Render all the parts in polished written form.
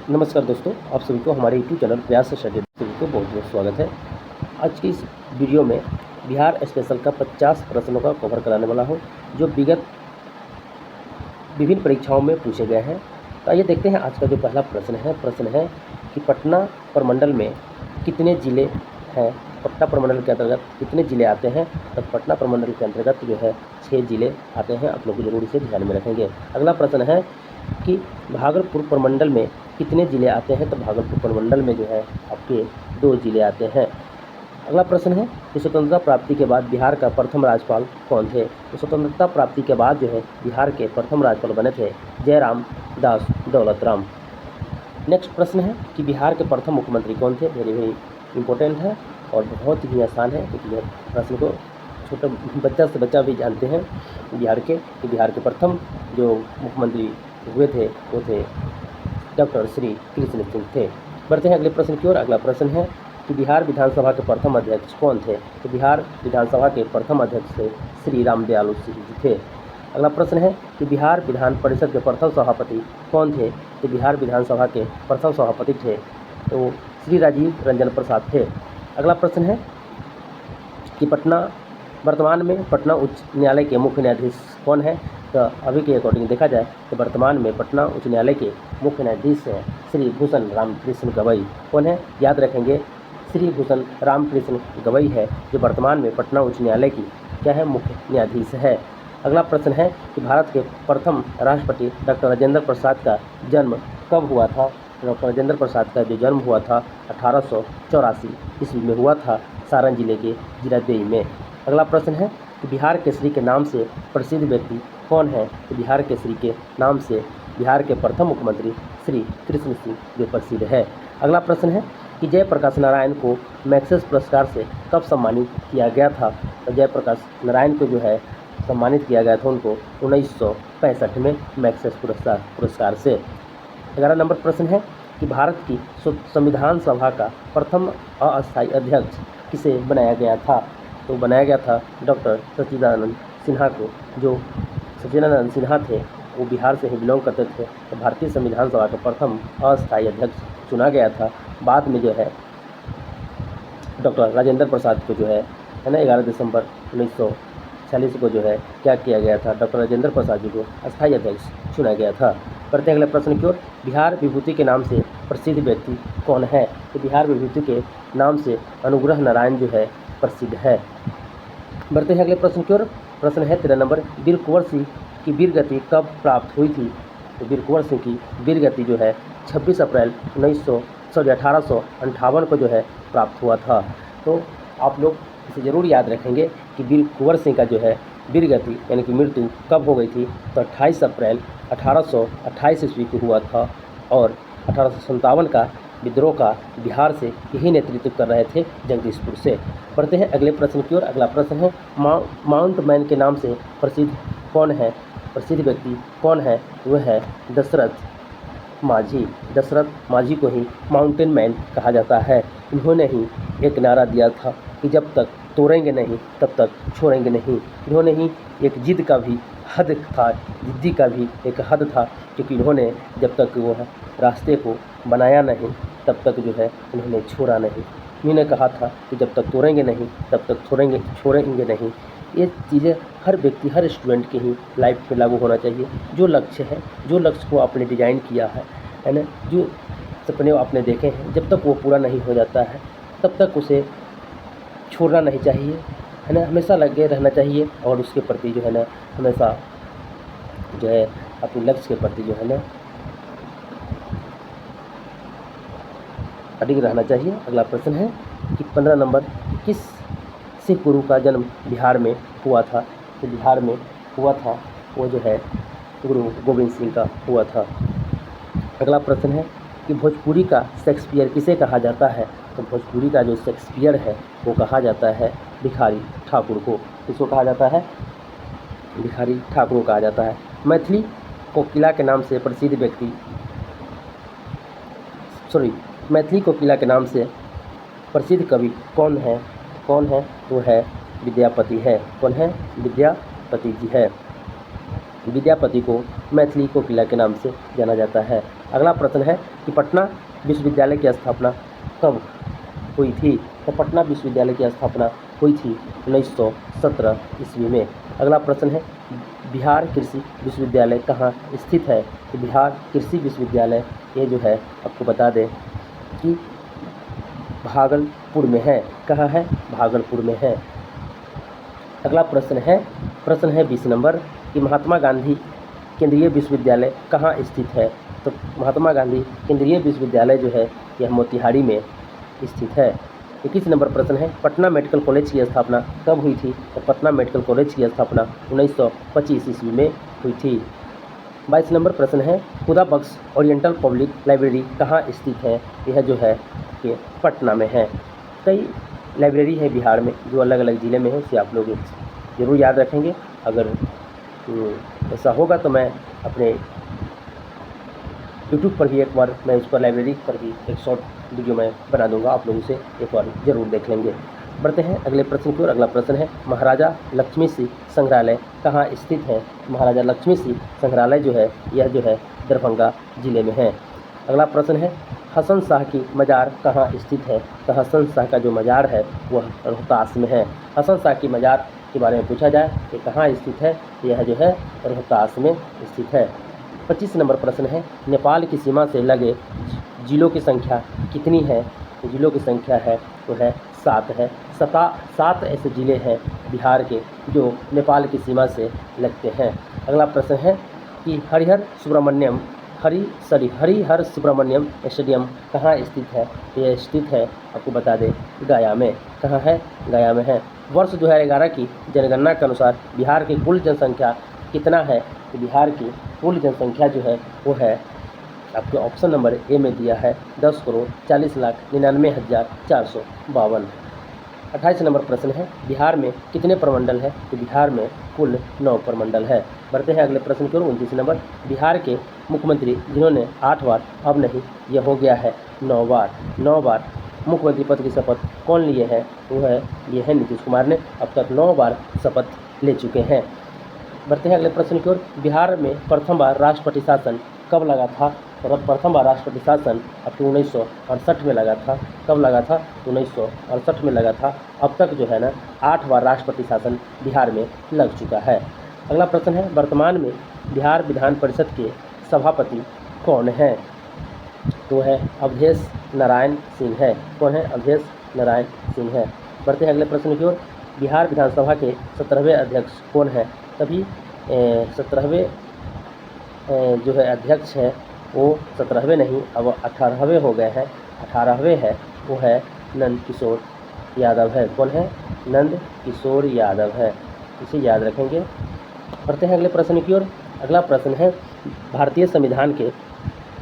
नमस्कार दोस्तों, आप सभी को हमारे यूट्यूब चैनल प्रयास स्टडी सभी को बहुत बहुत स्वागत है। आज की इस वीडियो में बिहार स्पेशल का 50 प्रश्नों का कवर कराने वाला हूं, जो विगत विभिन्न परीक्षाओं में पूछे गए हैं। तो आइए देखते हैं आज का जो पहला प्रश्न है कि पटना प्रमंडल में कितने ज़िले हैं। पटना प्रमंडल के अंतर्गत कितने ज़िले आते हैं। तो पटना प्रमंडल के अंतर्गत जो है 6 ज़िले आते हैं। आप लोग जरूर इसे ध्यान में रखेंगे। अगला प्रश्न है कि भागलपुर प्रमंडल में कितने ज़िले आते हैं। तो भागलपुर प्रमंडल में जो है आपके 2 ज़िले आते हैं। अगला प्रश्न है कि स्वतंत्रता प्राप्ति के बाद बिहार का प्रथम राज्यपाल कौन थे। तो स्वतंत्रता प्राप्ति के बाद जो है बिहार के प्रथम राज्यपाल बने थे जयराम दास दौलतराम। नेक्स्ट प्रश्न है कि बिहार के प्रथम मुख्यमंत्री कौन थे। वेरी इंपॉर्टेंट है और बहुत ही आसान है, क्योंकि यह प्रश्न को छोटा बच्चा से बच्चा भी जानते हैं। बिहार के प्रथम जो मुख्यमंत्री हुए थे वो थे डॉक्टर श्री कृष्ण सिंह थे। बढ़ते हैं अगले प्रश्न की ओर। अगला प्रश्न है कि बिहार विधानसभा के प्रथम अध्यक्ष कौन थे। तो बिहार विधानसभा के प्रथम अध्यक्ष थे श्री रामदयालु सिंह जी थे। अगला प्रश्न है कि बिहार विधान परिषद के प्रथम सभापति कौन थे। तो बिहार विधानसभा के प्रथम सभापति थे तो श्री राजीव रंजन प्रसाद थे। अगला प्रश्न है कि वर्तमान में पटना उच्च न्यायालय के मुख्य न्यायाधीश कौन है। तो अभी के अकॉर्डिंग देखा जाए तो वर्तमान में पटना उच्च न्यायालय के मुख्य न्यायाधीश हैं श्री भूषण रामकृष्ण गवई। कौन है, याद रखेंगे, श्री भूषण रामकृष्ण गवई है जो वर्तमान में पटना उच्च न्यायालय की क्या है, मुख्य न्यायाधीश है। अगला प्रश्न है कि भारत के प्रथम राष्ट्रपति डॉक्टर राजेंद्र प्रसाद का जन्म कब हुआ था। डॉक्टर राजेंद्र प्रसाद का जो जन्म हुआ था 1884 ईस्वी में हुआ था, सारण जिले के जीरादेई में। अगला प्रश्न है कि बिहार केसरी के नाम से प्रसिद्ध व्यक्ति कौन है। तो बिहार केसरी के नाम से बिहार के प्रथम मुख्यमंत्री श्री कृष्ण सिंह जो प्रसिद्ध है। अगला प्रश्न है कि जयप्रकाश नारायण को मैग्सेसे पुरस्कार से कब सम्मानित किया गया था। तो जयप्रकाश नारायण को जो है सम्मानित किया गया था उनको 1965 में मैग्सेसे पुरस्कार से। 11 नंबर प्रश्न है कि भारत की संविधान सभा का प्रथम अस्थायी अध्यक्ष किसे बनाया गया था। तो बनाया गया था डॉक्टर सच्चिदानंद सिन्हा को। जो सच्चिदानंद सिन्हा थे वो बिहार से ही बिलोंग करते थे। तो भारतीय संविधान सभा का प्रथम अस्थायी अध्यक्ष चुना गया था। बाद में जो है डॉक्टर राजेंद्र प्रसाद को जो है ना 11 दिसंबर 1946 को जो है क्या किया गया था, डॉक्टर राजेंद्र प्रसाद जी को अस्थायी अध्यक्ष चुना गया था। बढ़ते अगले प्रश्न की ओर। बिहार विभूति के नाम से प्रसिद्ध व्यक्ति कौन है। तो बिहार विभूति के नाम से अनुग्रह नारायण जो है प्रसिद्ध है। बढ़ते हैं अगले प्रश्न की ओर। प्रश्न है 13 नंबर, वीर कुंवर सिंह की वीर गति कब प्राप्त हुई थी। तो वीर कुंवर सिंह की वीर गति जो है 26 अप्रैल 1858 को जो है प्राप्त हुआ था। तो आप लोग इसे ज़रूर याद रखेंगे कि वीर कुंवर सिंह का जो है वीर गति यानी कि मृत्यु कब हो गई थी। तो 28 अप्रैल 1828 ईस्वी को हुआ था और 1857 का विद्रोह का बिहार से यही नेतृत्व कर रहे थे जगदीशपुर से। बढ़ते हैं अगले प्रश्न की ओर। अगला प्रश्न है माउंट मैन के नाम से प्रसिद्ध व्यक्ति कौन है। वह है दशरथ मांझी। दशरथ मांझी को ही माउंटेन मैन कहा जाता है। इन्होंने ही एक नारा दिया था कि जब तक तोड़ेंगे नहीं तब तक छोड़ेंगे नहीं। इन्होंने ही एक जिद का भी हद था, जिद्दी का भी एक हद था, क्योंकि इन्होंने जब तक वो रास्ते को बनाया नहीं तब तक जो है इन्होंने छोड़ा नहीं। इन्होंने कहा था कि जब तक तोड़ेंगे नहीं तब तक छोड़ेंगे नहीं। ये चीज़ें हर व्यक्ति, हर स्टूडेंट के ही लाइफ में लागू होना चाहिए। जो लक्ष्य है, जो लक्ष्य को आपने डिजाइन किया है ना, जो सपने आपने देखे हैं, जब तक वो पूरा नहीं हो जाता है तब तक उसे छोड़ना नहीं चाहिए, है ना। हमेशा लगे रहना चाहिए और उसके प्रति जो है ना हमेशा जो है अपने लक्ष्य के प्रति जो है ना अडिग रहना चाहिए। अगला प्रश्न है कि 15 नंबर, किस सिख गुरु का जन्म बिहार में हुआ था। तो बिहार में हुआ था वो जो है गुरु गोविंद सिंह का हुआ था। अगला प्रश्न है कि भोजपुरी का शेक्सपियर किसे कहा जाता है। तो भोजपुरी का जो शेक्सपियर है वो कहा जाता है भिखारी ठाकुर को। किसको कहा जाता है, भिखारी ठाकुर को कहा जाता है। मैथिली कोकिला के नाम से प्रसिद्ध व्यक्ति मैथिली कोकिला के नाम से प्रसिद्ध कवि कौन है। वो है विद्यापति है। कौन है, विद्यापति जी है। विद्यापति को मैथिली कोकिला के नाम से जाना जाता है। अगला प्रश्न है कि पटना विश्वविद्यालय की स्थापना कब हुई थी? तो पटना विश्वविद्यालय की स्थापना हुई थी 1917 ईस्वी में। अगला प्रश्न है बिहार कृषि विश्वविद्यालय कहाँ स्थित है? तो बिहार कृषि विश्वविद्यालय ये जो है आपको बता दें कि भागलपुर में है। कहाँ है? भागलपुर में है। अगला प्रश्न है 20 नंबर कि महात्मा गांधी केंद्रीय विश्वविद्यालय कहाँ स्थित है? तो महात्मा गांधी केंद्रीय विश्वविद्यालय जो है यह मोतिहारी में स्थित है। 21 नंबर प्रश्न है पटना मेडिकल कॉलेज की स्थापना कब हुई थी? तो पटना मेडिकल कॉलेज की स्थापना 1925 ईस्वी में हुई थी। 22 नंबर प्रश्न है खुदा बख्श ओरिएंटल पब्लिक लाइब्रेरी कहाँ स्थित है? यह जो है कि पटना में है। कई लाइब्रेरी है बिहार में जो अलग अलग ज़िले में है, उसे आप लोग ज़रूर याद रखेंगे। अगर ऐसा होगा तो मैं अपने यूट्यूब पर भी एक बार मैं उस पर लाइब्रेरी पर भी एक शॉर्ट वीडियो मैं बना दूंगा, आप लोग उसे एक बार ज़रूर देख लेंगे। बढ़ते हैं अगले प्रश्न की ओर। अगला प्रश्न है महाराजा लक्ष्मी सिंह संग्रहालय कहाँ स्थित है? महाराजा लक्ष्मी सिंह संग्रहालय जो है यह जो है दरभंगा जिले में है। अगला प्रश्न है हसन शाह की मज़ार कहाँ स्थित है? तो हसन शाह का जो मज़ार है वह रोहतास में है। हसन शाह की मज़ार के बारे में पूछा जाए कि कहाँ स्थित है? यह जो है रोहतास में स्थित है। 25 नंबर प्रश्न है नेपाल की सीमा से लगे जिलों की संख्या कितनी है? तो जिलों की संख्या है वो है 7 है। 7 ऐसे ज़िले हैं बिहार के जो नेपाल की सीमा से लगते हैं। अगला प्रश्न है कि हरिहर सुब्रमण्यम स्टेडियम कहाँ स्थित है? यह स्थित है आपको बता दें गया में। कहाँ है? गया में है। वर्ष 2011 की जनगणना के अनुसार बिहार की कुल जनसंख्या कितना है? तो बिहार की कुल जनसंख्या जो है वो है आपके ऑप्शन नंबर ए में दिया है 10,40,99,452। 28 नंबर प्रश्न है बिहार में कितने प्रमंडल है? तो बिहार में कुल 9 प्रमंडल है। बढ़ते हैं अगले प्रश्न की ओर। 29 नंबर बिहार के मुख्यमंत्री जिन्होंने 8 बार अब नहीं यह हो गया है 9 बार मुख्यमंत्री पद की शपथ कौन लिए हैं? वो है ये है नीतीश कुमार ने अब तक 9 बार शपथ ले चुके हैं। बढ़ते हैं अगले प्रश्न की ओर। बिहार में प्रथम बार राष्ट्रपति शासन कब लगा था? और प्रथम बार राष्ट्रपति शासन आपके 1968 में लगा था। कब लगा था? 1968 में लगा था। अब तक जो है ना 8 बार राष्ट्रपति शासन बिहार में लग चुका है। अगला प्रश्न है वर्तमान में बिहार विधान परिषद के सभापति कौन है? तो है अवधेश नारायण सिंह है। कौन है? अवधेश नारायण सिंह है। बढ़ते हैं अगले प्रश्न की ओर। बिहार विधानसभा के 17वें अध्यक्ष कौन है? तभी 17वें जो है अध्यक्ष है वो 17वें नहीं अब 18वें हो गए हैं। 18वें है वो है नंद किशोर यादव है। कौन है? नंद किशोर यादव है, इसे याद रखेंगे। बढ़ते हैं अगले प्रश्न की ओर। अगला प्रश्न है भारतीय संविधान के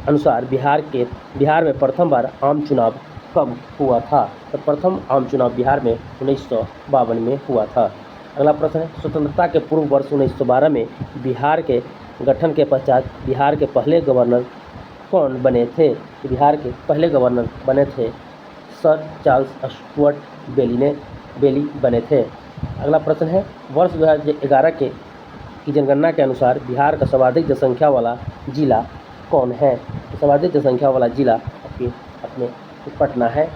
अनुसार बिहार में प्रथम बार आम चुनाव कब हुआ था? तो प्रथम आम चुनाव बिहार में 1952 में हुआ था। अगला प्रश्न है स्वतंत्रता के पूर्व वर्ष 1912 में बिहार के गठन के पश्चात बिहार के पहले गवर्नर कौन बने थे? बिहार के पहले गवर्नर बने थे सर चार्ल्स स्टुअर्ट बेली बने थे। अगला प्रश्न है वर्ष 2011 की जनगणना के अनुसार बिहार का सर्वाधिक जनसंख्या वाला जिला कौन है? तो सर्वाधिक जनसंख्या वाला जिला अपने पटना है।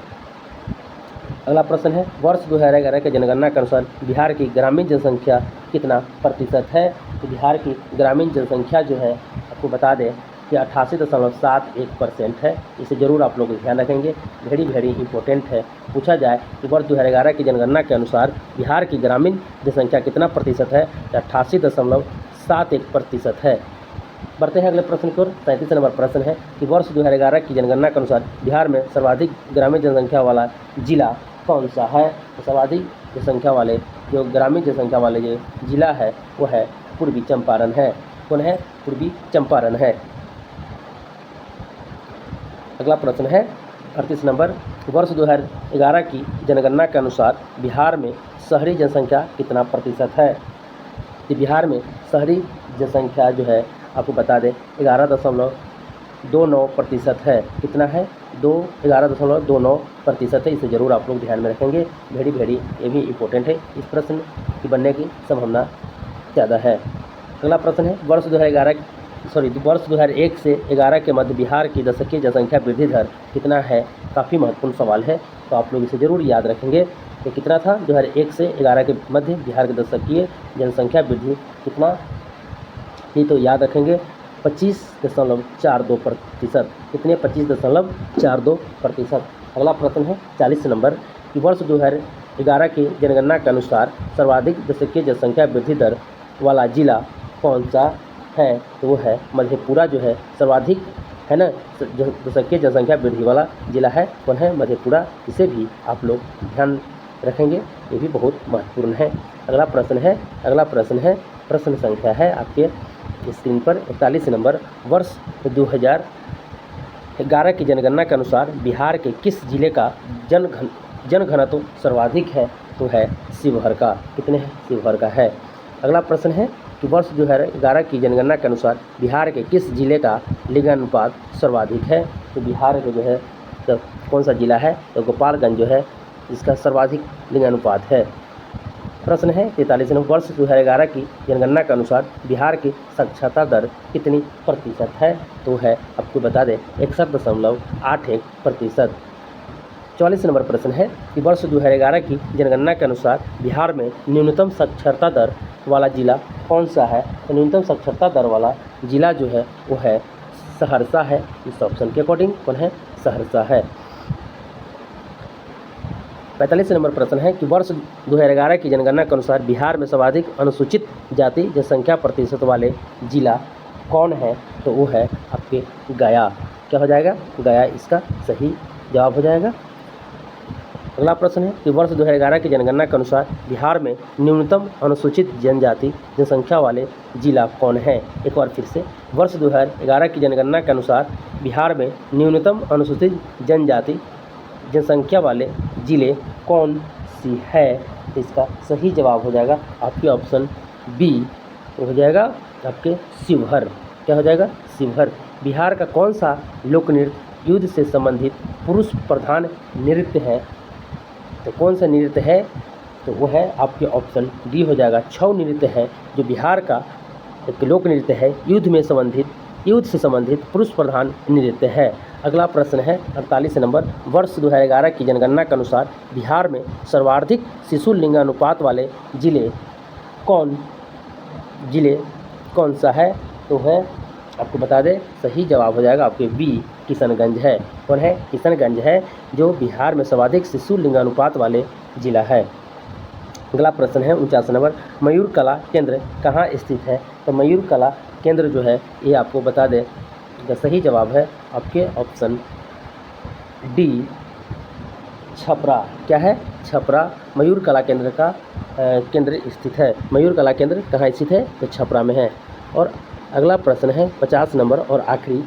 अगला प्रश्न है वर्ष 2011 के जनगणना के अनुसार बिहार की ग्रामीण जनसंख्या कितना प्रतिशत है? तो बिहार की ग्रामीण जनसंख्या जो है आपको बता दें कि 88.71% है। इसे ज़रूर आप लोग ध्यान रखेंगे, वेरी इंपॉर्टेंट है। पूछा जाए कि वर्ष 2011 की जनगणना के अनुसार बिहार की ग्रामीण जनसंख्या कितना प्रतिशत है? तो 88.71% है। बढ़ते हैं अगले प्रश्न की ओर। 37 नंबर प्रश्न है कि वर्ष 2011 की जनगणना के अनुसार बिहार में सर्वाधिक ग्रामीण जनसंख्या वाला जिला कौन सा है? तो सर्वाधिक जनसंख्या वाले जो ग्रामीण जनसंख्या वाले जो जिला है वो है पूर्वी चंपारण है। कौन है? पूर्वी चंपारण है। अगला प्रश्न है 38 नंबर वर्ष 2011 की जनगणना के अनुसार बिहार में शहरी जनसंख्या कितना प्रतिशत है? कि बिहार में शहरी जनसंख्या जो है आपको बता दें 11.29% है। कितना है? 11.29% है। इसे ज़रूर आप लोग ध्यान में रखेंगे, वेरी ये भी इम्पोर्टेंट है। इस प्रश्न की बनने की संभावना ज़्यादा है। अगला प्रश्न है वर्ष 2001 से 11 के मध्य बिहार की दशकीय जनसंख्या वृद्धि दर कितना है। काफ़ी महत्वपूर्ण सवाल है, तो आप लोग इसे ज़रूर याद रखेंगे कि कितना था 2001 से 11 के मध्य बिहार की दशकीय जनसंख्या वृद्धि कितना थी, तो याद रखेंगे 25.42%। कितने 25.42%। अगला प्रश्न है 40 नंबर कि वर्ष 2011 की जनगणना के अनुसार सर्वाधिक दशकीय जनसंख्या वृद्धि दर वाला जिला कौन सा है, तो वो है मधेपुरा जो है सर्वाधिक है ना दशकीय जनसंख्या वृद्धि वाला जिला है, कौन है मधेपुरा। इसे भी आप लोग ध्यान रखेंगे, ये भी बहुत महत्वपूर्ण है। अगला प्रश्न है प्रश्न संख्या है आपके स्क्रीन पर 41 नंबर वर्ष 2011 की जनगणना के अनुसार बिहार के किस जिले का जनघनत्व सर्वाधिक है, तो है शिवहर का। कितने हैं शिवहर का है। अगला प्रश्न है कि वर्ष 2011 की जनगणना के अनुसार बिहार के किस जिले का लिंगानुपात सर्वाधिक है, तो बिहार के जो है तो कौन सा जिला है, तो गोपालगंज जो है इसका सर्वाधिक लिंगानुपात है। प्रश्न है 43 नंबर वर्ष 2011 की जनगणना के अनुसार बिहार की साक्षरता दर कितनी प्रतिशत है, तो है आपको बता दें 61.81%। 44 नंबर प्रश्न है कि वर्ष 2011 की जनगणना के अनुसार बिहार में न्यूनतम साक्षरता दर वाला जिला कौन सा है, तो न्यूनतम साक्षरता दर वाला जिला जो है वो है सहरसा है। इस ऑप्शन के अकॉर्डिंग कौन है सहरसा है। 45 नंबर प्रश्न है कि वर्ष 2011 की जनगणना के अनुसार बिहार में सर्वाधिक अनुसूचित जाति जनसंख्या प्रतिशत वाले जिला कौन है, तो वो है आपके गया। क्या हो जाएगा गया इसका सही जवाब हो जाएगा। अगला प्रश्न है कि वर्ष 2011 की जनगणना के अनुसार बिहार में न्यूनतम अनुसूचित जनजाति जनसंख्या वाले जिला कौन है। एक बार फिर से वर्ष 2011 की जनगणना के अनुसार बिहार में न्यूनतम अनुसूचित जनजाति जनसंख्या वाले जिले कौन सी है, इसका सही जवाब हो जाएगा आपके ऑप्शन बी हो जाएगा आपके शिवहर। क्या हो जाएगा शिवहर। बिहार का कौन सा लोक नृत्य युद्ध से संबंधित पुरुष प्रधान नृत्य है, तो कौन सा नृत्य है, तो वो है आपके ऑप्शन डी हो जाएगा छऊ नृत्य है, जो बिहार का एक लोक नृत्य है युद्ध से संबंधित पुरुष प्रधान नृत्य है। अगला प्रश्न है 48 नंबर वर्ष 2011 की जनगणना के अनुसार बिहार में सर्वाधिक शिशु लिंगानुपात वाले जिले कौन सा है, तो है आपको बता दें सही जवाब हो जाएगा आपके बी किशनगंज है। कौन है किशनगंज है, जो बिहार में सर्वाधिक शिशु लिंगानुपात वाले जिला है। अगला प्रश्न है 49 नंबर मयूर कला केंद्र कहाँ स्थित है, तो मयूर कला केंद्र जो है ये आपको बता दें इसका सही जवाब है आपके ऑप्शन डी छपरा। क्या है छपरा मयूर कला केंद्र का केंद्र स्थित है। मयूर कला केंद्र कहाँ स्थित है, तो छपरा में है। और अगला प्रश्न है 50 नंबर और आखिरी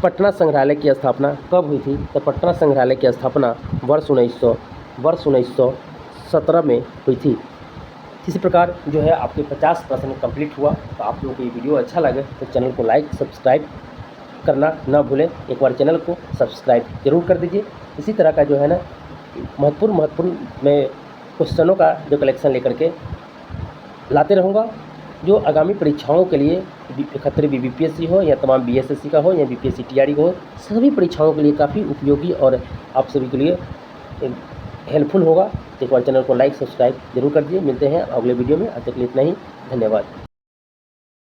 पटना संग्रहालय की स्थापना कब हुई थी, तो पटना संग्रहालय की स्थापना वर्ष 1917 में हुई थी। इसी प्रकार जो है आपके 50 प्रश्न कंप्लीट हुआ। तो आप लोगों को ये वीडियो अच्छा लगे तो चैनल को लाइक सब्सक्राइब करना ना भूलें। एक बार चैनल को सब्सक्राइब जरूर कर दीजिए। इसी तरह का जो है ना महत्वपूर्ण मैं क्वेश्चनों का जो कलेक्शन लेकर के लाते रहूँगा, जो आगामी परीक्षाओं के लिए खतरे BPSC हो या तमाम BSSC का हो या BPSC TRE को हो, सभी परीक्षाओं के लिए काफ़ी उपयोगी और आप सभी के लिए हेल्पफुल होगा। एक बार चैनल को लाइक सब्सक्राइब जरूर कर दीजिए। मिलते हैं अगले वीडियो में। आज तक के लिए इतना ही, धन्यवाद।